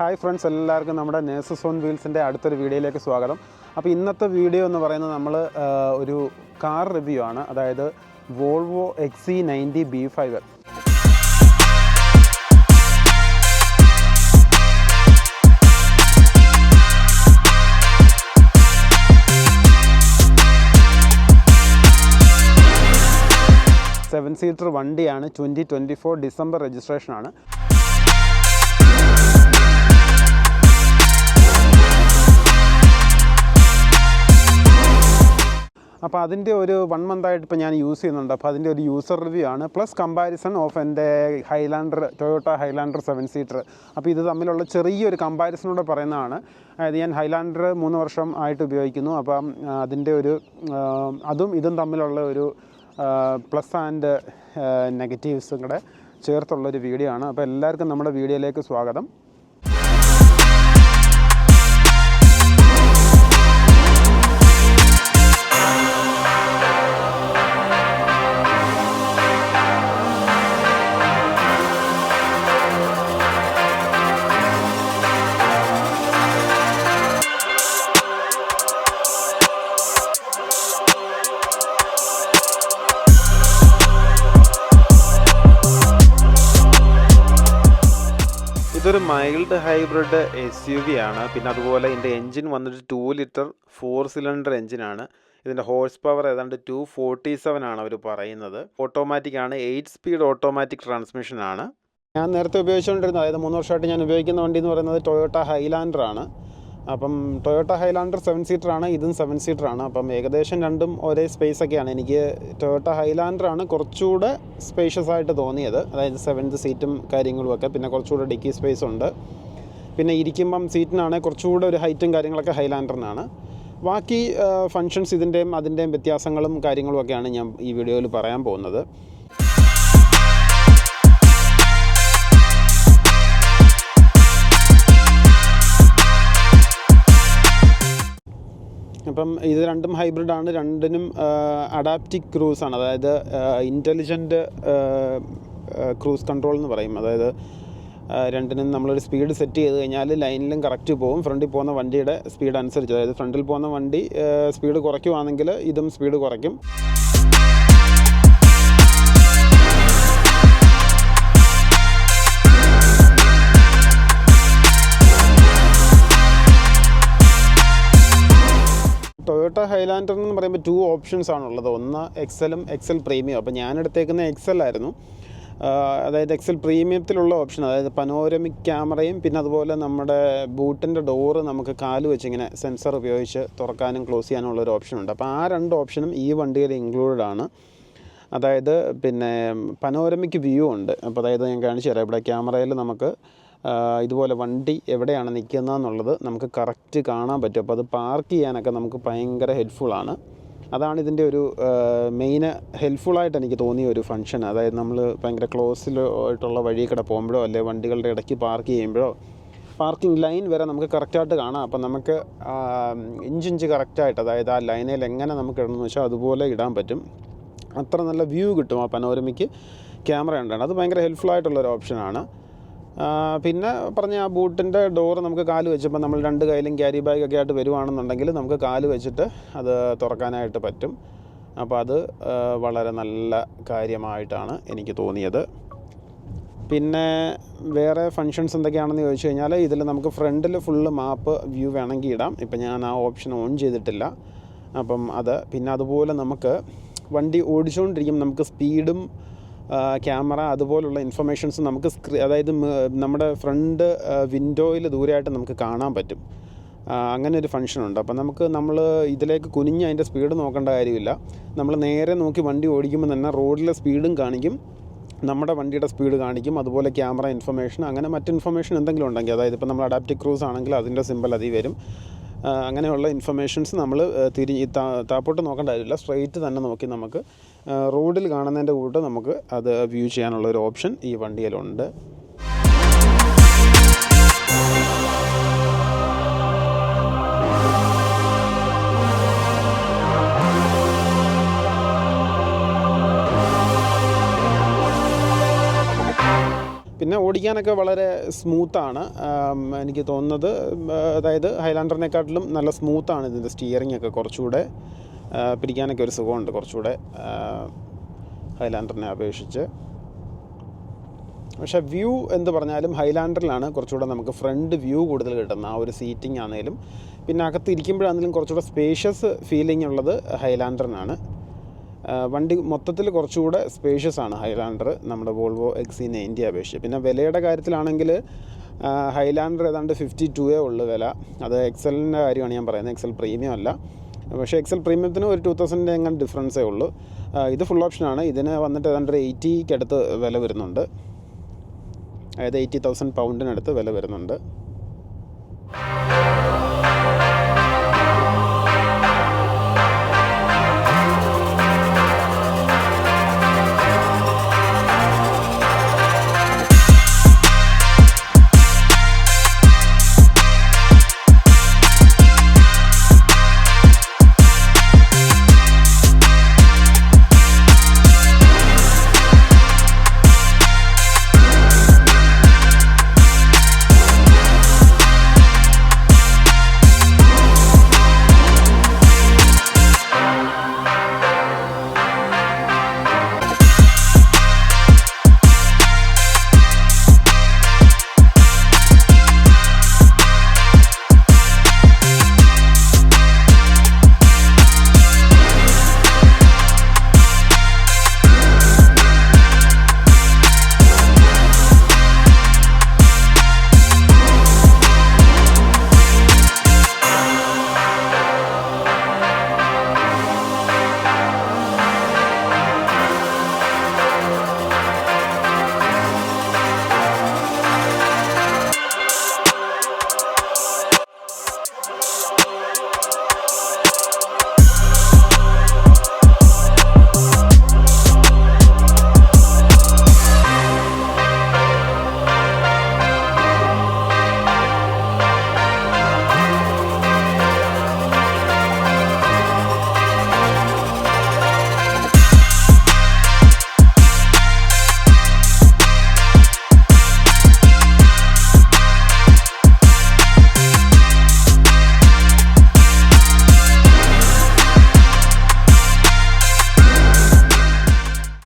Hi friends, എല്ലാവർക്കും നമ്മുടെ nurses on വീൽസിൻ്റെ അടുത്തൊരു വീഡിയോയിലേക്ക് സ്വാഗതം. അപ്പോൾ ഇന്നത്തെ വീഡിയോ എന്ന് പറയുന്നത് നമ്മൾ ഒരു കാർ റിവ്യൂ ആണ്, അതായത് Volvo XC90 B5. Seven seater വണ്ടിയാണ്. 2024 ഡിസംബർ രജിസ്ട്രേഷനാണ്. അപ്പോൾ അതിൻ്റെ ഒരു 1 മന്തായിട്ട് ഇപ്പോൾ ഞാൻ യൂസ് ചെയ്യുന്നുണ്ട്. അപ്പോൾ അതിൻ്റെ ഒരു യൂസർ റിവ്യൂ ആണ്, പ്ലസ് കമ്പാരിസൺ ഓഫ് എൻ്റെ ടൊയോട്ട ഹൈലാൻഡർ 7 സീറ്റർ. അപ്പോൾ ഇത് തമ്മിലുള്ള ചെറിയൊരു കമ്പാരിസണൂടെ പറയുന്നതാണ്. അതായത് ഞാൻ ഹൈലാൻഡർ 3 വർഷം ആയിട്ട് ഉപയോഗിക്കുന്നു. അപ്പം അതിൻ്റെ ഒരു അതും ഇതും തമ്മിലുള്ള ഒരു പ്ലസ് ആൻഡ് നെഗറ്റീവ്സും കൂടെ ചേർത്തുള്ളൊരു വീഡിയോ ആണ്. അപ്പോൾ എല്ലാവർക്കും നമ്മുടെ വീഡിയോയിലേക്ക് സ്വാഗതം. ഇതൊരു മൈൽഡ് ഹൈബ്രിഡ് SUV ആണ്. പിന്നെ അതുപോലെ ഇതിൻ്റെ എൻജിൻ വന്നിട്ട് 2 ലിറ്റർ 4 സിലിണ്ടർ എൻജിനാണ്. ഇതിൻ്റെ ഹോഴ്സ് പവർ ഏതാണ്ട് 247 ആണ് അവർ പറയുന്നത്. ഓട്ടോമാറ്റിക് ആണ്, 8 സ്പീഡ് ഓട്ടോമാറ്റിക് ട്രാൻസ്മിഷൻ ആണ്. ഞാൻ നേരത്തെ ഉപയോഗിച്ചുകൊണ്ടിരുന്നത്, അതായത് 3 വർഷമായിട്ട് ഞാൻ ഉപയോഗിക്കുന്ന വണ്ടി എന്ന് പറയുന്നത് ടൊയോട്ട ഹൈലാൻഡർ ആണ്. അപ്പം ടൊയോട്ട ഹൈലാൻഡർ 7 സീറ്റർ ആണ്, ഇതും 7 സീറ്റർ ആണ്. അപ്പം ഏകദേശം രണ്ടും ഒരേ സ്പേസ് ഒക്കെയാണ്. എനിക്ക് ടൊയോട്ട ഹൈലാൻഡർ ആണ് കുറച്ചുകൂടെ സ്പേഷ്യസ് ആയിട്ട് തോന്നിയത്, അതായത് 7th സീറ്റും കാര്യങ്ങളും ഒക്കെ. പിന്നെ കുറച്ചുകൂടെ ഡിക്കി സ്പേസ് ഉണ്ട്. പിന്നെ ഇരിക്കുമ്പം സീറ്റിനാണെങ്കിൽ കുറച്ചുകൂടെ ഒരു ഹൈറ്റും കാര്യങ്ങളൊക്കെ ഹൈലാൻഡറിനാണ്. ബാക്കി ഫങ്ഷൻസ് അതിൻ്റെയും വ്യത്യാസങ്ങളും കാര്യങ്ങളും ഒക്കെയാണ് ഞാൻ ഈ വീഡിയോയിൽ പറയാൻ പോകുന്നത്. അപ്പം ഇത് രണ്ടും ഹൈബ്രിഡാണ്. രണ്ടിനും അഡാപ്റ്റീവ് ക്രൂസ് ആണ്, അതായത് ഇൻ്റലിജൻറ്റ് ക്രൂസ് കൺട്രോൾ എന്ന് പറയും. അതായത് രണ്ടിനും നമ്മളൊരു സ്പീഡ് സെറ്റ് ചെയ്ത് കഴിഞ്ഞാൽ ലൈനിലും കറക്റ്റ് പോകും, ഫ്രണ്ടിൽ പോകുന്ന വണ്ടിയുടെ സ്പീഡ് അനുസരിച്ച്. അതായത് ഫ്രണ്ടിൽ പോകുന്ന വണ്ടി സ്പീഡ് കുറയ്ക്കുവാണെങ്കിൽ ഇതും സ്പീഡ് കുറയ്ക്കും. ടൊയോട്ട ഹൈലാൻഡർ എന്ന് പറയുമ്പോൾ 2 ഓപ്ഷൻസ് ആണുള്ളത്. ഒന്ന് XLും XL പ്രീമിയം. അപ്പോൾ ഞാൻ എടുത്തേക്കുന്ന XL ആയിരുന്നു. അതായത് XL പ്രീമിയത്തിലുള്ള ഓപ്ഷൻ, അതായത് പനോരമിക് ക്യാമറയും പിന്നെ അതുപോലെ നമ്മുടെ ബൂട്ടിൻ്റെ ഡോറ് നമുക്ക് കാല് വെച്ച് ഇങ്ങനെ സെൻസർ ഉപയോഗിച്ച് തുറക്കാനും ക്ലോസ് ചെയ്യാനും ഉള്ളൊരു ഓപ്ഷനുണ്ട്. അപ്പോൾ ആ 2 ഓപ്ഷനും ഈ വണ്ടിയിൽ ഇൻക്ലൂഡഡ് ആണ്. അതായത് പിന്നെ പനോരമിക് വ്യൂ ഉണ്ട്. അപ്പോൾ അതായത് ഞാൻ കാണിച്ചു തരാം. ഇവിടെ ക്യാമറയിൽ നമുക്ക് ഇതുപോലെ വണ്ടി എവിടെയാണ് നിൽക്കുന്നതെന്നുള്ളത് നമുക്ക് കറക്റ്റ് കാണാൻ പറ്റും. അപ്പോൾ അത് പാർക്ക് ചെയ്യാനൊക്കെ നമുക്ക് ഭയങ്കര ഹെൽപ്ഫുള്ളാണ്. അതാണ് ഇതിൻ്റെ ഒരു മെയിൻ ഹെൽപ്ഫുള്ളായിട്ട് എനിക്ക് തോന്നിയ ഒരു ഫംഗ്ഷൻ. അതായത് നമ്മൾ ഭയങ്കര ക്ലോസിലായിട്ടുള്ള വഴി കൂടെ പോകുമ്പോഴോ അല്ലെങ്കിൽ വണ്ടികളുടെ ഇടയ്ക്ക് പാർക്ക് ചെയ്യുമ്പോഴോ പാർക്കിംഗ് ലൈൻ വരെ നമുക്ക് കറക്റ്റായിട്ട് കാണാം. അപ്പം നമുക്ക് ഇഞ്ച് കറക്റ്റായിട്ട്, അതായത് ആ ലൈനിൽ എങ്ങനെ നമുക്ക് ഇടണമെന്ന് വെച്ചാൽ അതുപോലെ ഇടാൻ പറ്റും. അത്ര നല്ല വ്യൂ കിട്ടും ആ പനോരമിക്ക് ക്യാമറ ഉണ്ടാണ്. അത് ഭയങ്കര ഹെൽപ്ഫുള്ളായിട്ടുള്ളൊരു ഓപ്ഷനാണ്. പിന്നെ പറഞ്ഞ ആ ബൂട്ടിൻ്റെ ഡോറ് നമുക്ക് കാല് വെച്ചപ്പോൾ നമ്മൾ 2 കയ്യിലും ക്യാരി ബാഗൊക്കെ ആയിട്ട് വരുവാണെന്നുണ്ടെങ്കിൽ നമുക്ക് കാല് വെച്ചിട്ട് അത് തുറക്കാനായിട്ട് പറ്റും. അപ്പോൾ അത് വളരെ നല്ല കാര്യമായിട്ടാണ് എനിക്ക് തോന്നിയത്. പിന്നെ വേറെ ഫങ്ഷൻസ് എന്തൊക്കെയാണെന്ന് ചോദിച്ചു കഴിഞ്ഞാൽ ഇതിൽ നമുക്ക് ഫ്രണ്ടിൽ ഫുള്ള് മാപ്പ് വ്യൂ വേണമെങ്കിൽ ഇടാം. ഇപ്പം ഞാൻ ആ ഓപ്ഷൻ ഓൺ ചെയ്തിട്ടില്ല. അപ്പം അത് പിന്നെ അതുപോലെ നമുക്ക് വണ്ടി ഓടിച്ചുകൊണ്ടിരിക്കും നമുക്ക് സ്പീഡും ക്യാമറ അതുപോലുള്ള ഇൻഫർമേഷൻസ് നമുക്ക് അതായത് നമ്മുടെ ഫ്രണ്ട് വിൻഡോയിൽ ദൂരെയായിട്ട് നമുക്ക് കാണാൻ പറ്റും. അങ്ങനെ ഒരു ഫംഗ്ഷനുണ്ട്. അപ്പോൾ നമ്മൾ ഇതിലേക്ക് കുനിഞ്ഞ് അതിൻ്റെ സ്പീഡ് നോക്കേണ്ട കാര്യമില്ല. നമ്മൾ നേരെ നോക്കി വണ്ടി ഓടിക്കുമ്പോൾ തന്നെ റോഡിലെ സ്പീഡും കാണിക്കും, നമ്മുടെ വണ്ടിയുടെ സ്പീഡ് കാണിക്കും, അതുപോലെ ക്യാമറ ഇൻഫർമേഷൻ, അങ്ങനെ മറ്റ് ഇൻഫർമേഷൻ എന്തെങ്കിലും ഉണ്ടെങ്കിൽ, അതായത് ഇപ്പോൾ നമ്മൾ അഡാപ്റ്റീവ് ക്രൂസ് ആണെങ്കിൽ അതിൻ്റെ സിമ്പൽ അതിൽ വരും. അങ്ങനെയുള്ള ഇൻഫർമേഷൻസ് നമ്മൾ താപ്പോട്ട് നോക്കേണ്ട കാര്യമില്ല, സ്ട്രെയിറ്റ് തന്നെ നോക്കി നമുക്ക് റോഡിൽ കാണുന്നതിൻ്റെ കൂട്ട് നമുക്ക് അത് വ്യൂ ചെയ്യാനുള്ളൊരു ഓപ്ഷൻ ഈ വണ്ടിയിലുണ്ട്. പിന്നെ പിടിക്കാനൊക്കെ വളരെ സ്മൂത്താണ് എനിക്ക് തോന്നുന്നത്. അതായത് ഹൈലാൻഡറിനെക്കാട്ടിലും നല്ല സ്മൂത്താണ് ഇതിൻ്റെ സ്റ്റിയറിംഗ് ഒക്കെ, കുറച്ചുകൂടെ പിടിക്കാനൊക്കെ ഒരു സുഖമുണ്ട് കുറച്ചുകൂടെ ഹൈലാൻഡറിനെ അപേക്ഷിച്ച്. പക്ഷേ വ്യൂ എന്ന് പറഞ്ഞാലും ഹൈലാൻഡറിലാണ് കുറച്ചുകൂടെ നമുക്ക് ഫ്രണ്ട് വ്യൂ കൂടുതൽ കിട്ടുന്ന ആ ഒരു സീറ്റിംഗ് ആണെങ്കിലും പിന്നെ അകത്തിരിക്കുമ്പോഴാണെങ്കിലും കുറച്ചുകൂടെ സ്പേഷ്യസ് ഫീലിംഗ് ഉള്ളത് ഹൈലാൻഡറിനാണ്. വണ്ടി മൊത്തത്തിൽ കുറച്ചുകൂടെ സ്പേഷ്യസ് ആണ് ഹൈലാൻഡർ നമ്മുടെ വോൾവോ XC90 അപേക്ഷിച്ച്. പിന്നെ വിലയുടെ കാര്യത്തിലാണെങ്കിൽ ഹൈലാൻഡർ ഏതാണ്ട് 52 ഉള്ളു വില. അത് എക്സലിൻ്റെ കാര്യമാണ് ഞാൻ പറയുന്നത്, എക്സൽ പ്രീമിയം അല്ല. പക്ഷേ എക്സൽ പ്രീമിയത്തിന് ഒരു 2000 എങ്ങനെ ഡിഫറൻസേ ഉള്ളൂ. ഇത് ഫുൾ ഓപ്ഷനാണ്. ഇതിന് വന്നിട്ട് ഏതാണ്ട് 80 അടുത്ത് വില വരുന്നുണ്ട്, അതായത് 80,000 പൗണ്ടിനടുത്ത് വില വരുന്നുണ്ട്.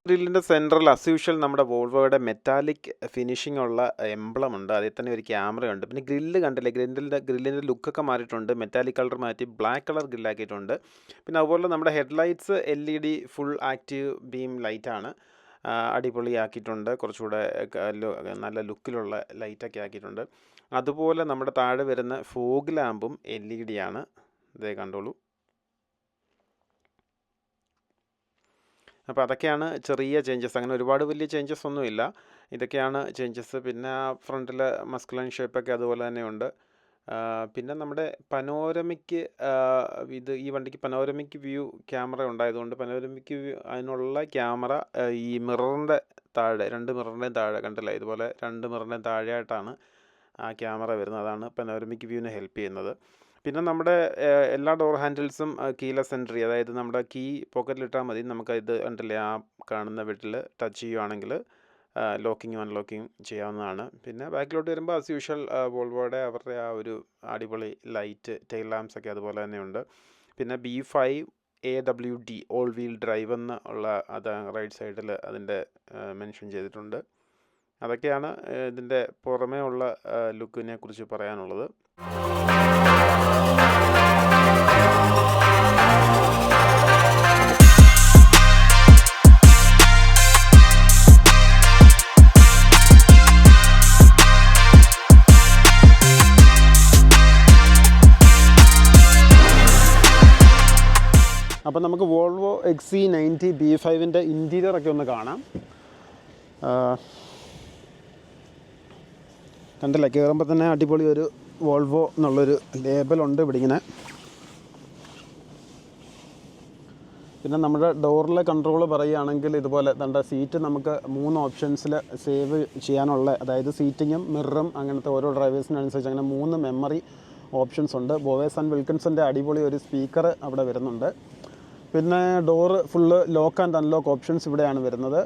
ഗ്രില്ലിൻ്റെ സെൻട്രൽ ആസ് യൂഷ്വൽ നമ്മുടെ വോൾവോയുടെ മെറ്റാലിക് ഫിനിഷിംഗ് ഉള്ള എംബ്ലം ഉണ്ട്. അതിൽ തന്നെ ഒരു ക്യാമറയുണ്ട്. പിന്നെ ഗ്രില്ല് കണ്ടില്ലേ, ഗ്രില്ലിൻ്റെ ലുക്കൊക്കെ മാറിയിട്ടുണ്ട്, മെറ്റാലിക് കളർ മാറ്റി ബ്ലാക്ക് കളർ ഗ്രില്ലാക്കിയിട്ടുണ്ട്. പിന്നെ അതുപോലെ നമ്മുടെ headlights LED full active beam ലൈറ്റാണ്, അടിപൊളിയാക്കിയിട്ടുണ്ട്. കുറച്ചുകൂടെ നല്ല ലുക്കിലുള്ള ലൈറ്റൊക്കെ ആക്കിയിട്ടുണ്ട്. അതുപോലെ നമ്മുടെ താഴെ വരുന്ന ഫോഗ് ലാമ്പും LED ആണ്, ഇതേ കണ്ടോളൂ. അപ്പോൾ അതൊക്കെയാണ് ചെറിയ ചേഞ്ചസ്, അങ്ങനെ ഒരുപാട് വലിയ ചേഞ്ചസ് ഒന്നുമില്ല. ഇതൊക്കെയാണ് ചേഞ്ചസ്. പിന്നെ ഫ്രണ്ടിൽ മസ്കുലൈൻ ഷേപ്പൊക്കെ അതുപോലെ തന്നെയുണ്ട്. പിന്നെ നമ്മുടെ പനോരമിക് ഈ വണ്ടിക്ക് പനോരമിക് വ്യൂ ക്യാമറ ഉണ്ടായതുകൊണ്ട് പനോരമിക് വ്യൂ അതിനുള്ള ക്യാമറ ഈ മിററിൻ്റെ താഴെ, 2 മിററിൻ്റെയും താഴെ കണ്ടില്ല, ഇതുപോലെ 2 മിററിൻ്റെയും താഴെയായിട്ടാണ് ആ ക്യാമറ വരുന്നത്. അതാണ് പനോരമിക് വ്യൂവിനെ ഹെൽപ്പ് ചെയ്യുന്നത്. പിന്നെ നമ്മുടെ എല്ലാ ഡോർ ഹാൻഡിൽസും കീലെസ് എൻട്രി, അതായത് നമ്മുടെ കീ പോക്കറ്റിലിട്ടാൽ മതി, നമുക്ക് ഇത് കണ്ടില്ലേ ആ കാണുന്ന വീട്ടിൽ ടച്ച് ചെയ്യുവാണെങ്കിൽ ലോക്കിങ്ങും അൺലോക്കിങ്ങും ചെയ്യാവുന്നതാണ്. പിന്നെ ബാക്കിലോട്ട് വരുമ്പോൾ ആസ് യൂഷ്വൽ വോൾവോയുടെ അവരുടെ ആ ഒരു അടിപൊളി ലൈറ്റ് ടെയിൽ ലാംപ്സ് ഒക്കെ അതുപോലെ തന്നെയുണ്ട്. പിന്നെ B5 AWD all wheel drive എന്ന് ഉള്ള അത് റൈറ്റ് സൈഡിൽ അതിൻ്റെ മെൻഷൻ ചെയ്തിട്ടുണ്ട്. അതൊക്കെയാണ് ഇതിൻ്റെ പുറമേ ഉള്ള ലുക്കിനെ കുറിച്ച് പറയാനുള്ളത്. അപ്പം നമുക്ക് വോൾവോ XC90 B5-ൻ്റെ ഇൻറ്റീരിയറൊക്കെ ഒന്ന് കാണാം. കണ്ടില്ല, കയറുമ്പോൾ തന്നെ അടിപൊളി ഒരു വോൾവോ എന്നുള്ളൊരു ലേബലുണ്ട് ഇവിടെ ഇങ്ങനെ. പിന്നെ നമ്മുടെ ഡോറിലെ കൺട്രോൾ പറയുകയാണെങ്കിൽ ഇതുപോലെ നമ്മുടെ സീറ്റ് നമുക്ക് 3 ഓപ്ഷൻസിൽ സേവ് ചെയ്യാനുള്ള, അതായത് സീറ്റിങ്ങും മിററും അങ്ങനത്തെ ഓരോ ഡ്രൈവേഴ്സിനനുസരിച്ച് അങ്ങനെ 3 മെമ്മറി ഓപ്ഷൻസ് ഉണ്ട്. ബോവേസ് ആൻഡ് വിൽക്കിൻസിൻ്റെ അടിപൊളി ഒരു സ്പീക്കർ അവിടെ വരുന്നുണ്ട്. പിന്നെ door full lock and unlock options ഇവിടെയാണ് വരുന്നത്.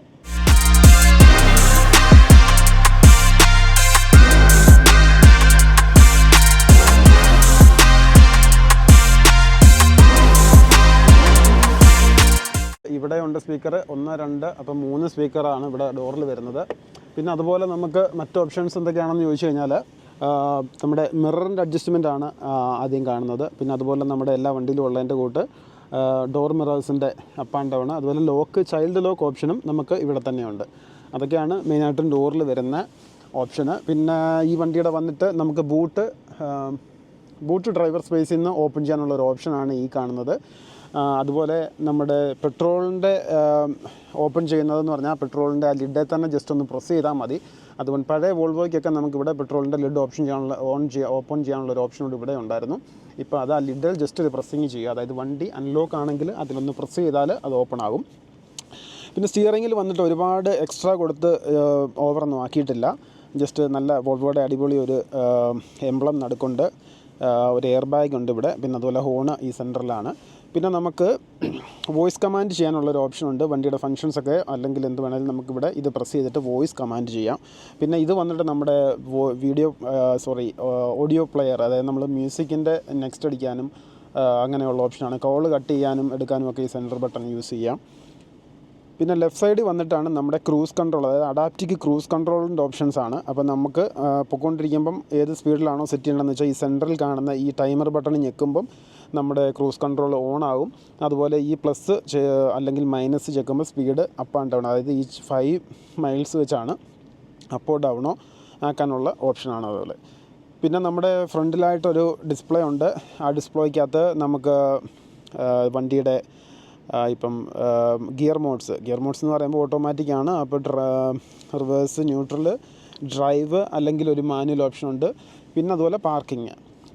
ഇവിടെ ഉണ്ട് സ്പീക്കർ 1 2 അപ്പം 3 സ്പീക്കറാണ് ഇവിടെ ഡോറിൽ വരുന്നത്. പിന്നെ അതുപോലെ നമുക്ക് മറ്റ് ഓപ്ഷൻസ് എന്തൊക്കെയാണെന്ന് ചോദിച്ചു കഴിഞ്ഞാൽ നമ്മുടെ മിററിൻ്റെ അഡ്ജസ്റ്റ്മെൻ്റ് ആണ് ആദ്യം കാണുന്നത്. പിന്നെ അതുപോലെ നമ്മുടെ എല്ലാ വണ്ടിയിലും ഉള്ളതിൻ്റെ കൂട്ട് ഡോർ മിറേഴ്സിൻ്റെ അപ്പ് ആൻഡ് ഡൗൺ, അതുപോലെ ലോക്ക്, ചൈൽഡ് ലോക്ക് ഓപ്ഷനും നമുക്ക് ഇവിടെ തന്നെയുണ്ട്. അതൊക്കെയാണ് മെയിനായിട്ടും ഡോറിൽ വരുന്ന ഓപ്ഷന്. പിന്നെ ഈ വണ്ടിയുടെ വന്നിട്ട് നമുക്ക് ബൂട്ട് ഡ്രൈവർ സ്പേസിൽ നിന്ന് ഓപ്പൺ ചെയ്യാനുള്ളൊരു ഓപ്ഷനാണ് ഈ കാണുന്നത്. അതുപോലെ നമ്മുടെ പെട്രോളിൻ്റെ ഓപ്പൺ ചെയ്യുന്നതെന്ന് പറഞ്ഞാൽ പെട്രോളിൻ്റെ ആ ലിഡേ തന്നെ ജസ്റ്റ് ഒന്ന് പ്രസ് ചെയ്താൽ മതി. അതുകൊണ്ട് പഴയ വോൾവോയ്ക്കൊക്കെ നമുക്കിവിടെ പെട്രോളിൻ്റെ ലിഡ് ഓപ്പൺ ചെയ്യാനുള്ളൊരു ഓപ്ഷൻ കൂടി ഇവിടെ ഉണ്ടായിരുന്നു. ഇപ്പോൾ അത് ആ ലിഡിൽ ജസ്റ്റ് ഒരു പ്രസ്സിങ് ചെയ്യുക, അതായത് വണ്ടി അൺലോക്ക് ആണെങ്കിൽ അതിലൊന്ന് പ്രസ് ചെയ്താൽ അത് ഓപ്പൺ ആകും. പിന്നെ സ്റ്റിയറിങ്ങിൽ വന്നിട്ട് ഒരുപാട് എക്സ്ട്രാ കൊടുത്ത് ഓവറൊന്നും ആക്കിയിട്ടില്ല. ജസ്റ്റ് നല്ല വോൾവോയുടെ അടിപൊളി ഒരു എംബ്ലം നടുക്കുണ്ട്, ഒരു എയർ ബാഗ് ഉണ്ട് ഇവിടെ. പിന്നെ അതുപോലെ ഹോണ് ഈ സെൻറ്ററിലാണ്. പിന്നെ നമുക്ക് വോയിസ് കമാൻഡ് ചെയ്യാനുള്ളൊരു ഓപ്ഷനുണ്ട്. വണ്ടിയുടെ ഫങ്ഷൻസൊക്കെ അല്ലെങ്കിൽ എന്ത് വേണമെങ്കിലും നമുക്കിവിടെ ഇത് പ്രസ് ചെയ്തിട്ട് വോയിസ് കമാൻഡ് ചെയ്യാം. പിന്നെ ഇത് വന്നിട്ട് നമ്മുടെ ഓഡിയോ പ്ലെയർ, അതായത് നമ്മൾ മ്യൂസിക്കിൻ്റെ നെക്സ്റ്റ് അടിക്കാനും അങ്ങനെയുള്ള ഓപ്ഷനാണ്. കോൾ കട്ട് ചെയ്യാനും എടുക്കാനും ഒക്കെ ഈ സെൻറ്റർ ബട്ടൺ യൂസ് ചെയ്യാം. പിന്നെ ലെഫ്റ്റ് സൈഡിൽ വന്നിട്ടാണ് നമ്മുടെ ക്രൂസ് കൺട്രോൾ, അതായത് അഡാപ്റ്റിക് ക്രൂസ് കൺട്രോളിൻ്റെ ഓപ്ഷൻസ് ആണ്. അപ്പോൾ നമുക്ക് പൊയ്ക്കൊണ്ടിരിക്കുമ്പം ഏത് സ്പീഡിലാണോ സെറ്റ് ചെയ്യേണ്ടതെന്ന് വെച്ചാൽ ഈ സെൻറ്ററിൽ കാണുന്ന ഈ ടൈമർ ബട്ടൺ ഞെക്കുമ്പം നമ്മുടെ ക്രൂസ് കൺട്രോൾ ഓൺ ആകും. അതുപോലെ ഈ പ്ലസ് അല്ലെങ്കിൽ മൈനസ് ചെക്കുമ്പോൾ സ്പീഡ് അപ്പ് ആൻഡ് ഡൗൺ, അതായത് ഈ 5 മൈൽസ് വെച്ചാണ് അപ്പോ ഡൗണോ ആക്കാനുള്ള ഓപ്ഷനാണ്. അതുപോലെ പിന്നെ നമ്മുടെ ഫ്രണ്ടിലായിട്ടൊരു ഡിസ്പ്ലേ ഉണ്ട്. ആ ഡിസ്പ്ലേക്കകത്ത് നമുക്ക് വണ്ടിയുടെ ഇപ്പം ഗിയർ മോഡ്സ് എന്ന് പറയുമ്പോൾ ഓട്ടോമാറ്റിക്കാണ്. അപ്പോൾ റിവേഴ്സ്, ന്യൂട്രൽ, ഡ്രൈവ് അല്ലെങ്കിൽ ഒരു മാനുവൽ ഓപ്ഷനുണ്ട്. പിന്നെ അതുപോലെ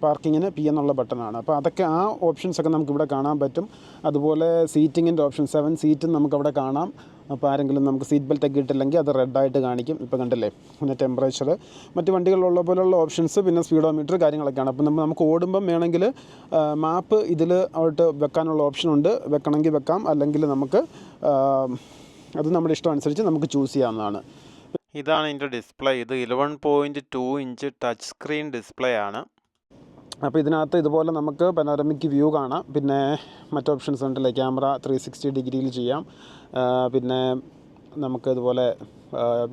പാർക്കിങ്ങിന് P എന്നുള്ള ബട്ടണാണ്. അപ്പോൾ അതൊക്കെ ആ ഓപ്ഷൻസൊക്കെ നമുക്കിവിടെ കാണാൻ പറ്റും. അതുപോലെ സീറ്റിങ്ങിൻ്റെ ഓപ്ഷൻ 7 സീറ്റും നമുക്കവിടെ കാണാം. അപ്പോൾ ആരെങ്കിലും നമുക്ക് സീറ്റ് ബെൽറ്റ് ഒക്കെ ഇട്ടില്ലെങ്കിൽ അത് റെഡായിട്ട് കാണിക്കും. ഇപ്പോൾ കണ്ടില്ലേ. പിന്നെ ടെമ്പറേച്ചർ, മറ്റ് വണ്ടികളിലുള്ള പോലുള്ള ഓപ്ഷൻസ്, പിന്നെ സ്പീഡോമീറ്റർ കാര്യങ്ങളൊക്കെയാണ്. അപ്പോൾ നമുക്ക് ഓടുമ്പം വേണമെങ്കിൽ മാപ്പ് ഇതിൽ ആയിട്ട് വെക്കാനുള്ള ഓപ്ഷനുണ്ട്. വെക്കണമെങ്കിൽ വെക്കാം, അല്ലെങ്കിൽ നമുക്ക് അത് നമ്മുടെ ഇഷ്ടം അനുസരിച്ച് നമുക്ക് ചൂസ് ചെയ്യാവുന്നതാണ്. ഇതാണ് ഇതിൻ്റെ ഡിസ്പ്ലേ. ഇത് 11.2 ഇഞ്ച് ടച്ച് സ്ക്രീൻ ഡിസ്പ്ലേ ആണ്. അപ്പോൾ ഇതിനകത്ത് ഇതുപോലെ നമുക്ക് പനോരമിക് വ്യൂ കാണാം. പിന്നെ മറ്റ് ഓപ്ഷൻസ് ഉണ്ടല്ലേ, ക്യാമറ 360 ഡിഗ്രിയിൽ ചെയ്യാം. പിന്നെ നമുക്ക് ഇതുപോലെ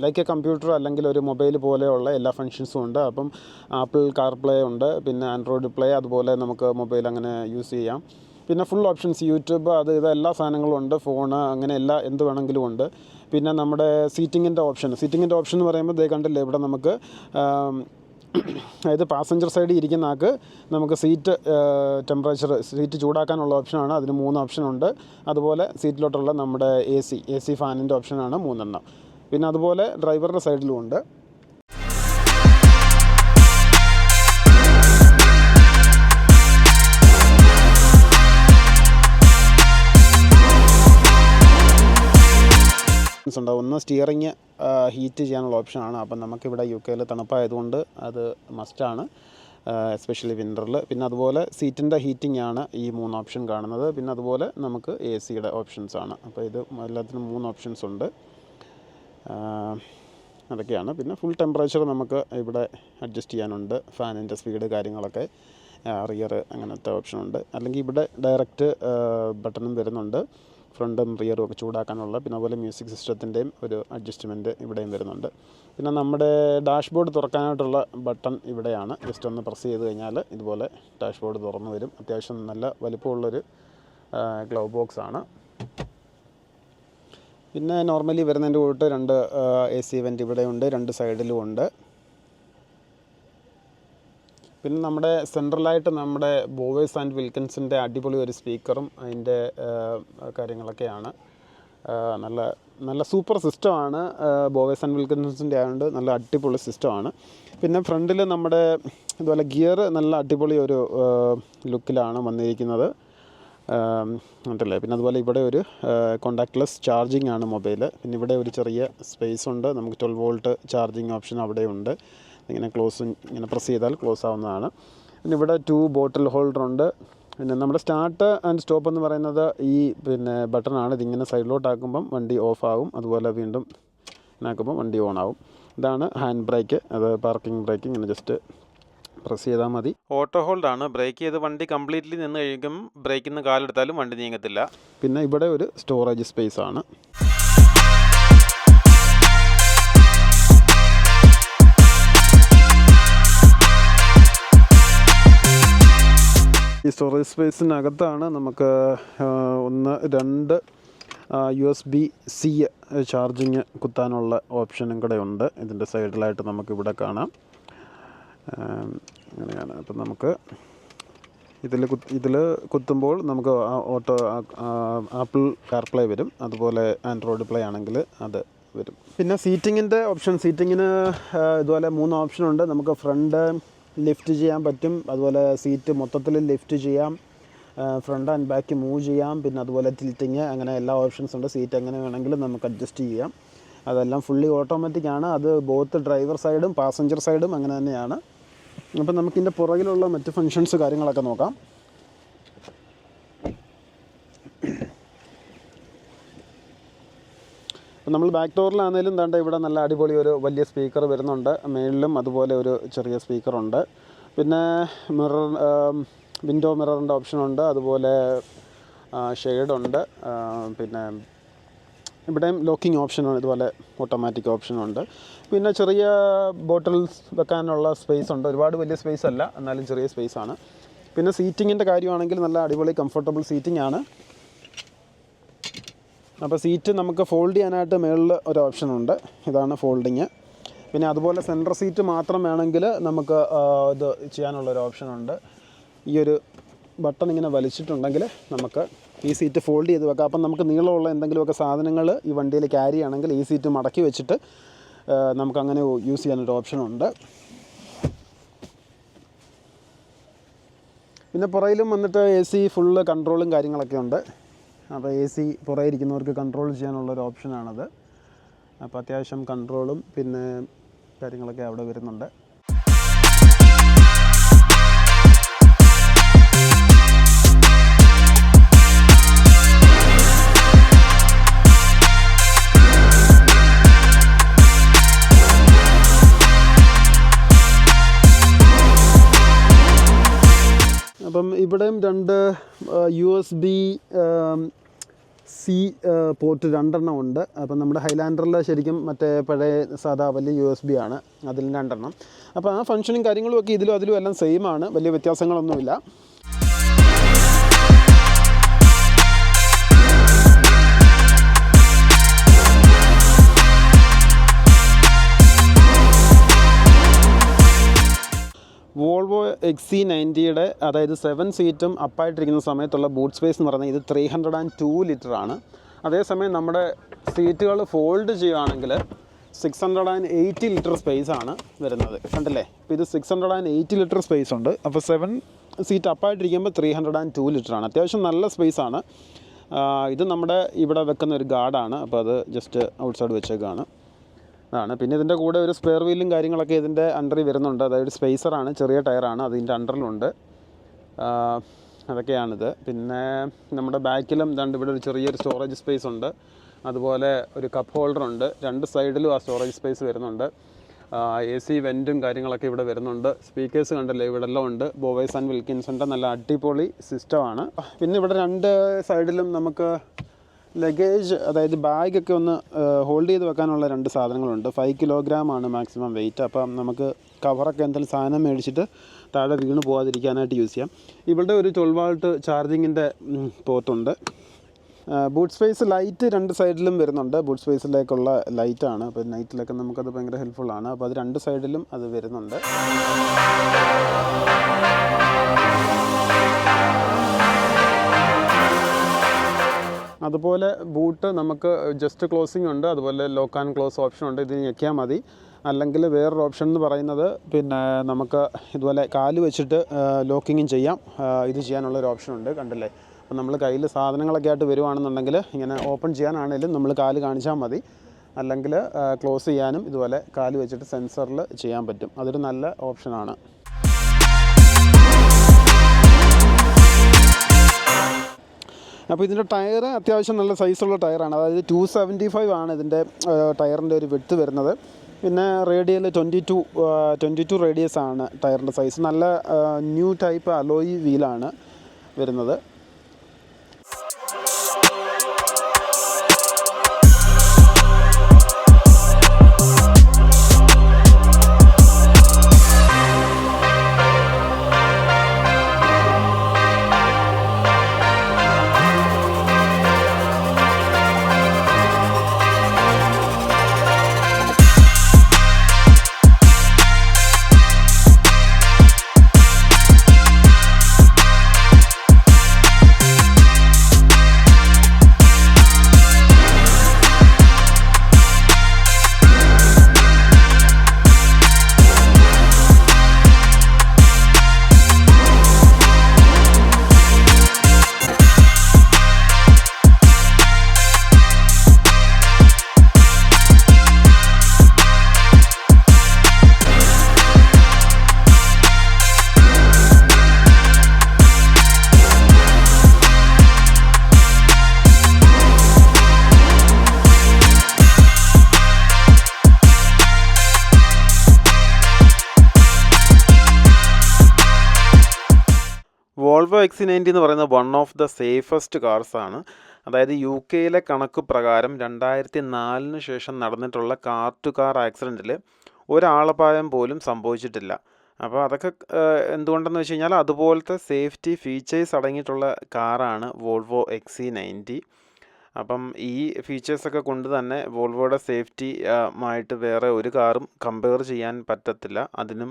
ലൈക്ക് എ കമ്പ്യൂട്ടർ അല്ലെങ്കിൽ ഒരു മൊബൈൽ പോലെയുള്ള എല്ലാ ഫങ്ഷൻസും ഉണ്ട്. അപ്പം ആപ്പിൾ കാർപ്ലേ ഉണ്ട്, പിന്നെ ആൻഡ്രോയിഡ് പ്ലേ, അതുപോലെ നമുക്ക് മൊബൈൽ അങ്ങനെ യൂസ് ചെയ്യാം. പിന്നെ ഫുൾ ഓപ്ഷൻസ്, യൂട്യൂബ്, ഇത് എല്ലാ സാധനങ്ങളും ഉണ്ട്. ഫോണ്, അങ്ങനെ എന്ത് വേണമെങ്കിലും ഉണ്ട്. പിന്നെ നമ്മുടെ സീറ്റിങ്ങിൻ്റെ ഓപ്ഷൻ എന്ന് പറയുമ്പോൾ ദേ കണ്ടില്ലേ, ഇവിടെ നമുക്ക് അതായത് പാസഞ്ചർ സൈഡിൽ ഇരിക്കുന്ന ആൾക്ക് നമുക്ക് സീറ്റ് ടെമ്പറേച്ചർ, സീറ്റ് ചൂടാക്കാനുള്ള ഓപ്ഷനാണ്. അതിന് 3 ഓപ്ഷനുണ്ട്. അതുപോലെ സീറ്റിലോട്ടുള്ള നമ്മുടെ AC ഫാനിൻ്റെ ഓപ്ഷനാണ് 3 എണ്ണം. പിന്നെ അതുപോലെ ഡ്രൈവറുടെ സൈഡിലും ഉണ്ട്. ഉണ്ടാവും. ഒന്ന് സ്റ്റിയറിങ് ഹീറ്റ് ചെയ്യാനുള്ള ഓപ്ഷനാണ്. അപ്പം നമുക്കിവിടെ UK തണുപ്പായതുകൊണ്ട് അത് മസ്റ്റാണ്, എസ്പെഷ്യലി വിൻ്ററിൽ. പിന്നെ അതുപോലെ സീറ്റിൻ്റെ ഹീറ്റിംഗ് ആണ് ഈ 3 ഓപ്ഷൻ കാണുന്നത്. പിന്നെ അതുപോലെ നമുക്ക് AC-യുടെ ഓപ്ഷൻസാണ്. അപ്പോൾ ഇത് എല്ലാത്തിനും 3 ഓപ്ഷൻസ് ഉണ്ട്. അതൊക്കെയാണ്. പിന്നെ ഫുൾ ടെമ്പറേച്ചർ നമുക്ക് ഇവിടെ അഡ്ജസ്റ്റ് ചെയ്യാനുണ്ട്. ഫാനിൻ്റെ സ്പീഡ് കാര്യങ്ങളൊക്കെ, റിയർ അങ്ങനത്തെ ഓപ്ഷനുണ്ട്. അല്ലെങ്കിൽ ഇവിടെ ഡയറക്റ്റ് ബട്ടണും വരുന്നുണ്ട്, ഫ്രണ്ടും റിയറും ഒക്കെ ചൂടാക്കാനുള്ള. പിന്നെ അതുപോലെ മ്യൂസിക് സിസ്റ്റത്തിൻ്റെയും ഒരു അഡ്ജസ്റ്റ്മെൻറ്റ് ഇവിടെയും വരുന്നുണ്ട്. പിന്നെ നമ്മുടെ ഡാഷ്ബോർഡ് തുറക്കാനായിട്ടുള്ള ബട്ടൺ ഇവിടെയാണ്. ജസ്റ്റ് ഒന്ന് പ്രസ് ചെയ്ത് കഴിഞ്ഞാൽ ഇതുപോലെ ഡാഷ്ബോർഡ് തുറന്നു വരും. അത്യാവശ്യം നല്ല വലിപ്പമുള്ളൊരു ഗ്ലൗ ബോക്സ് ആണ്. പിന്നെ നോർമലി വരുന്നതിൻ്റെ കൂട്ട് 2 AC വെൻ്റ് ഇവിടെയുണ്ട്, 2 സൈഡിലും ഉണ്ട്. പിന്നെ നമ്മുടെ സെൻട്രലായിട്ട് നമ്മുടെ ബോവേഴ്സ് ആൻഡ് വിൽക്കിൻസിൻ്റെ അടിപൊളി ഒരു സ്പീക്കറും അതിൻ്റെ കാര്യങ്ങളൊക്കെയാണ്. നല്ല സൂപ്പർ സിസ്റ്റമാണ്. ബോവേഴ്സ് ആൻഡ് വിൽക്കിൻസിൻ്റെ ആയതുകൊണ്ട് നല്ല അടിപൊളി സിസ്റ്റമാണ്. പിന്നെ ഫ്രണ്ടിൽ നമ്മുടെ ഇതുപോലെ ഗിയർ നല്ല അടിപൊളി ഒരു ലുക്കിലാണ് വന്നിരിക്കുന്നത്, ഉണ്ടല്ലേ. പിന്നെ അതുപോലെ ഇവിടെ ഒരു കോണ്ടാക്ട്ലെസ് ചാർജിങ് ആണ് മൊബൈൽ. പിന്നെ ഇവിടെ ഒരു ചെറിയ സ്പേസ് ഉണ്ട്. നമുക്ക് 12 വോൾട്ട് ചാർജിങ് ഓപ്ഷൻ അവിടെയുണ്ട്. ഇങ്ങനെ ഇങ്ങനെ പ്രസ് ചെയ്താൽ ക്ലോസ് ആവുന്നതാണ്. പിന്നെ ഇവിടെ 2 ബോട്ടിൽ ഹോൾഡർ ഉണ്ട്. പിന്നെ നമ്മുടെ സ്റ്റാർട്ട് ആൻഡ് സ്റ്റോപ്പ് എന്ന് പറയുന്നത് ഈ ബട്ടണാണ്. ഇതിങ്ങനെ സൈഡിലോട്ടാക്കുമ്പം വണ്ടി ഓഫ് ആകും, അതുപോലെ വീണ്ടും ആക്കുമ്പോൾ വണ്ടി ഓൺ ആകും. ഇതാണ് ഹാൻഡ് ബ്രേക്ക്, അത് പാർക്കിംഗ് ബ്രേക്ക്. ഇങ്ങനെ ജസ്റ്റ് പ്രസ് ചെയ്താൽ മതി. ഓട്ടോ ഹോൾഡാണ്. ബ്രേക്ക് ചെയ്ത് വണ്ടി കംപ്ലീറ്റ്ലി നിന്ന് കഴിയുമ്പം ബ്രേക്കിൽ നിന്ന് കാലെടുത്താലും വണ്ടി നീങ്ങത്തില്ല. പിന്നെ ഇവിടെ ഒരു സ്റ്റോറേജ് സ്പേസ് ആണ്. ഈ സ്റ്റോറേജ് സ്പേസിനകത്താണ് നമുക്ക് 2 USB-C ചാർജിങ് കുത്താനുള്ള ഓപ്ഷനും കൂടെ ഉണ്ട്. ഇതിൻ്റെ സൈഡിലായിട്ട് നമുക്കിവിടെ കാണാം. അങ്ങനെയാണ്. അപ്പം നമുക്ക് ഇതിൽ കുത്തുമ്പോൾ നമുക്ക് ഓട്ടോ ആപ്പിൾ കാർപ്ലേ വരും, അതുപോലെ ആൻഡ്രോയിഡ് പ്ലേ ആണെങ്കിൽ അത് വരും. പിന്നെ സീറ്റിങ്ങിൻ്റെ ഓപ്ഷൻ, സീറ്റിങ്ങിന് ഇതുപോലെ 3 ഓപ്ഷനുണ്ട്. നമുക്ക് ഫ്രണ്ട് ലിഫ്റ്റ് ചെയ്യാൻ പറ്റും, അതുപോലെ സീറ്റ് മൊത്തത്തിൽ ലിഫ്റ്റ് ചെയ്യാം, ഫ്രണ്ട് ആൻഡ് ബാക്ക് മൂവ് ചെയ്യാം, പിന്നെ അതുപോലെ ടിൽറ്റിങ്, അങ്ങനെ എല്ലാ ഓപ്ഷൻസ് ഉണ്ട്. സീറ്റ് എങ്ങനെ വേണമെങ്കിലും നമുക്ക് അഡ്ജസ്റ്റ് ചെയ്യാം. അതെല്ലാം ഫുള്ളി ഓട്ടോമാറ്റിക്കാണ്. അത് ബോത്ത് ഡ്രൈവർ സൈഡും പാസഞ്ചർ സൈഡും അങ്ങനെ തന്നെയാണ്. അപ്പം നമുക്കിതിൻ്റെ പുറകിലുള്ള മറ്റ് ഫങ്ഷൻസ് കാര്യങ്ങളൊക്കെ നോക്കാം. അപ്പം നമ്മൾ ബാക്ക് ഡോറിലാണെങ്കിലും ദാണ്ട ഇവിടെ നല്ല അടിപൊളി ഒരു വലിയ സ്പീക്കർ വരുന്നുണ്ട്. മേളിലും അതുപോലെ ഒരു ചെറിയ സ്പീക്കറുണ്ട്. പിന്നെ വിൻഡോ മിററിൻ്റെ ഓപ്ഷനുണ്ട്, അതുപോലെ ഷെയ്ഡുണ്ട്. പിന്നെ ഇവിടെയും ലോക്കിംഗ് ഓപ്ഷനാണ്, ഇതുപോലെ ഓട്ടോമാറ്റിക് ഓപ്ഷനുണ്ട്. പിന്നെ ചെറിയ ബോട്ടിൽസ് വെക്കാനുള്ള സ്പേസ് ഉണ്ട്. ഒരുപാട് വലിയ സ്പേസ് അല്ല, എന്നാലും ചെറിയ സ്പേസാണ്. പിന്നെ സീറ്റിങ്ങിൻ്റെ കാര്യമാണെങ്കിൽ നല്ല അടിപൊളി കംഫർട്ടബിൾ സീറ്റിംഗ് ആണ്. അപ്പോൾ സീറ്റ് നമുക്ക് ഫോൾഡ് ചെയ്യാനായിട്ട് മുകളിൽ ഒരു ഓപ്ഷനുണ്ട്. ഇതാണ് ഫോൾഡിങ്. പിന്നെ അതുപോലെ സെൻറ്റർ സീറ്റ് മാത്രം വേണമെങ്കിൽ നമുക്ക് ഇത് ചെയ്യാനുള്ളൊരു ഓപ്ഷനുണ്ട്. ഈ ഒരു ബട്ടൺ ഇങ്ങനെ വലിച്ചിട്ടുണ്ടെങ്കിൽ നമുക്ക് ഈ സീറ്റ് ഫോൾഡ് ചെയ്ത് വെക്കാം. അപ്പം നമുക്ക് നീളമുള്ള എന്തെങ്കിലുമൊക്കെ സാധനങ്ങൾ ഈ വണ്ടിയിൽ ക്യാരി ചെയ്യണമെങ്കിൽ ഈ സീറ്റ് മടക്കി വെച്ചിട്ട് നമുക്കങ്ങനെ യൂസ് ചെയ്യാനൊരു ഓപ്ഷനുണ്ട്. പിന്നെ പുറയിലും വന്നിട്ട് AC ഫുള്ള് കൺട്രോളും കാര്യങ്ങളൊക്കെ ഉണ്ട്. അപ്പോൾ AC പുറകെ ഇരിക്കുന്നവർക്ക് കൺട്രോൾ ചെയ്യാനുള്ളൊരു ഓപ്ഷനാണത്. അപ്പോൾ അത്യാവശ്യം കൺട്രോളും പിന്നെ കാര്യങ്ങളൊക്കെ അവിടെ വരുന്നുണ്ട്. അപ്പം ഇവിടെയും 2 USB-C പോർട്ട് 2 ഉണ്ട്. അപ്പം നമ്മുടെ ഹൈലാൻഡറിൽ ശരിക്കും മറ്റേ പഴയ സാധാ വലിയ USB ആണ്, അതിൽ 2. അപ്പോൾ ആ ഫംഗ്ഷനും കാര്യങ്ങളും ഒക്കെ ഇതിലും അതിലും എല്ലാം സെയിം ആണ്, വലിയ വ്യത്യാസങ്ങളൊന്നുമില്ല. വോൾവോ XC90 അതായത് 7 സീറ്റും അപ്പായിട്ടിരിക്കുന്ന സമയത്തുള്ള ബൂട്ട് സ്പേസ് എന്ന് പറയുന്നത് ഇത് 302 ലിറ്ററാണ്. അതേസമയം നമ്മുടെ സീറ്റുകൾ ഫോൾഡ് ചെയ്യുകയാണെങ്കിൽ 680 ലിറ്റർ സ്പേസാണ് വരുന്നത്. കണ്ടില്ലേ? അപ്പോൾ ഇത് 680 ലിറ്റർ സ്പേസ് ഉണ്ട്. അപ്പോൾ 7 സീറ്റ് അപ്പായിട്ടിരിക്കുമ്പോൾ 302 ലിറ്ററാണ്. അത്യാവശ്യം നല്ല സ്പേസാണ്. ഇത് നമ്മുടെ ഇവിടെ വെക്കുന്ന ഒരു ഗാർഡാണ്. അപ്പോൾ അത് ജസ്റ്റ് ഔട്ട്സൈഡ് വെച്ചേക്കാണ് അതാണ്. പിന്നെ ഇതിൻ്റെ കൂടെ ഒരു സ്പെയർ വീലും കാര്യങ്ങളൊക്കെ ഇതിൻ്റെ അണ്ടറിൽ വരുന്നുണ്ട്. അതായത് സ്പേസറാണ്, ചെറിയ ടയറാണ്, അതിൻ്റെ അണ്ടറിലുണ്ട്. അതൊക്കെയാണിത്. പിന്നെ നമ്മുടെ ബാക്കിലും ഇവിടെ ഒരു ചെറിയൊരു സ്റ്റോറേജ് സ്പേസ് ഉണ്ട്. അതുപോലെ ഒരു കപ്പ് ഹോൾഡറുണ്ട്. 2 സൈഡിലും ആ സ്റ്റോറേജ് സ്പേസ് വരുന്നുണ്ട്. AC വെൻറ്റും കാര്യങ്ങളൊക്കെ ഇവിടെ വരുന്നുണ്ട്. സ്പീക്കേഴ്സ് കണ്ടല്ലേ ഇവിടെ എല്ലാം ഉണ്ട്. ബോവേസ് ആൻഡ് വിൽക്കിൻസൻ്റെ നല്ല അടിപൊളി സിസ്റ്റമാണ്. പിന്നെ ഇവിടെ 2 സൈഡിലും നമുക്ക് ലഗേജ്, അതായത് ബാഗൊക്കെ ഒന്ന് ഹോൾഡ് ചെയ്ത് വെക്കാനുള്ള 2 സാധനങ്ങളുണ്ട്. 5 കിലോഗ്രാമാണ് മാക്സിമം വെയിറ്റ്. അപ്പം നമുക്ക് കവറൊക്കെ എന്തെങ്കിലും സാധനം മേടിച്ചിട്ട് താഴെ വീണ് പോകാതിരിക്കാനായിട്ട് യൂസ് ചെയ്യാം. ഇവിടെ ഒരു 12 വോൾട്ട് ചാർജിങ്ങിൻ്റെ പോർട്ടുണ്ട്. ബൂട്ട് സ്പേസ് ലൈറ്റ് 2 സൈഡിലും വരുന്നുണ്ട്. ബൂട്ട് സ്പേസിലേക്കുള്ള ലൈറ്റാണ്. അപ്പോൾ നൈറ്റിലൊക്കെ നമുക്കത് ഭയങ്കര ഹെൽപ്ഫുള്ളാണ്. അപ്പോൾ അത് 2 സൈഡിലും അത് വരുന്നുണ്ട്. അതുപോലെ ബൂട്ട് നമുക്ക് ജസ്റ്റ് ക്ലോസിംഗ് ഉണ്ട്, അതുപോലെ ലോക്ക് ആൻഡ് ക്ലോസ് ഓപ്ഷൻ ഉണ്ട്. ഇത് ഞെക്കിയാൽ മതി. അല്ലെങ്കിൽ വേറൊരു ഓപ്ഷൻ എന്ന് പറയുന്നത് പിന്നെ നമുക്ക് ഇതുപോലെ കാല് വെച്ചിട്ട് ലോക്കിങ്ങും ചെയ്യാം. ഇത് ചെയ്യാനുള്ളൊരു ഓപ്ഷൻ ഉണ്ട്. കണ്ടില്ലേ? അപ്പോൾ നമ്മൾ കയ്യിൽ സാധനങ്ങളൊക്കെ ആയിട്ട് വരുവാണെന്നുണ്ടെങ്കിൽ ഇങ്ങനെ ഓപ്പൺ ചെയ്യാനാണെങ്കിലും നമ്മൾ കാല് കാണിച്ചാൽ മതി. അല്ലെങ്കിൽ ക്ലോസ് ചെയ്യാനും ഇതുപോലെ കാല് വെച്ചിട്ട് സെൻസറിൽ ചെയ്യാൻ പറ്റും. അതൊരു നല്ല ഓപ്ഷനാണ്. അപ്പോൾ ഇതിൻ്റെ ടയർ അത്യാവശ്യം നല്ല സൈസുള്ള ടയറാണ്. അതായത് 275 ആണ് ഇതിൻ്റെ ടയറിൻ്റെ ഒരു വിഡ്ത്ത് വരുന്നത്. പിന്നെ റേഡിയൽ 22 റേഡിയസ് ആണ് ടയറിൻ്റെ സൈസ്. നല്ല ന്യൂ ടൈപ്പ് അലോയി വീലാണ് വരുന്നത്. വോൾവോ XC90 എന്ന് പറയുന്നത് വൺ ഓഫ് ദ സേഫസ്റ്റ് കാർസാണ്. അതായത് UK കണക്ക് പ്രകാരം 2004 ശേഷം നടന്നിട്ടുള്ള കാർ ടു കാർ ആക്സിഡൻറ്റിൽ ഒരാളപായം പോലും സംഭവിച്ചിട്ടില്ല. അപ്പോൾ അതൊക്കെ എന്തുകൊണ്ടെന്ന് വെച്ച് കഴിഞ്ഞാൽ അതുപോലത്തെ സേഫ്റ്റി ഫീച്ചേഴ്സ് അടങ്ങിയിട്ടുള്ള കാറാണ് വോൾവോ XC90. അപ്പം ഈ ഫീച്ചേഴ്സൊക്കെ കൊണ്ട് തന്നെ വോൾവോയുടെ സേഫ്റ്റി ആയിട്ട് വേറെ ഒരു കാറും കമ്പയർ ചെയ്യാൻ പറ്റത്തില്ല. അതിനും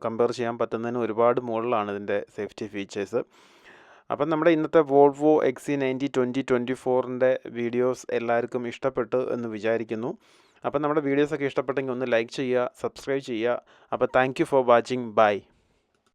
കമ്പയർ ചെയ്യാൻ പറ്റുന്നതിന് ഒരുപാട് മുകളിലാണ് ഇതിൻ്റെ സേഫ്റ്റി ഫീച്ചേഴ്സ്. അപ്പം നമ്മുടെ ഇന്നത്തെ വോൾവോ XC90 2024 വീഡിയോസ് എല്ലാവർക്കും ഇഷ്ടപ്പെട്ടു എന്ന് വിചാരിക്കുന്നു. അപ്പം നമ്മുടെ വീഡിയോസൊക്കെ ഇഷ്ടപ്പെട്ടെങ്കിൽ ഒന്ന് ലൈക്ക് ചെയ്യുക, സബ്സ്ക്രൈബ് ചെയ്യുക. അപ്പോൾ thank you for watching. By.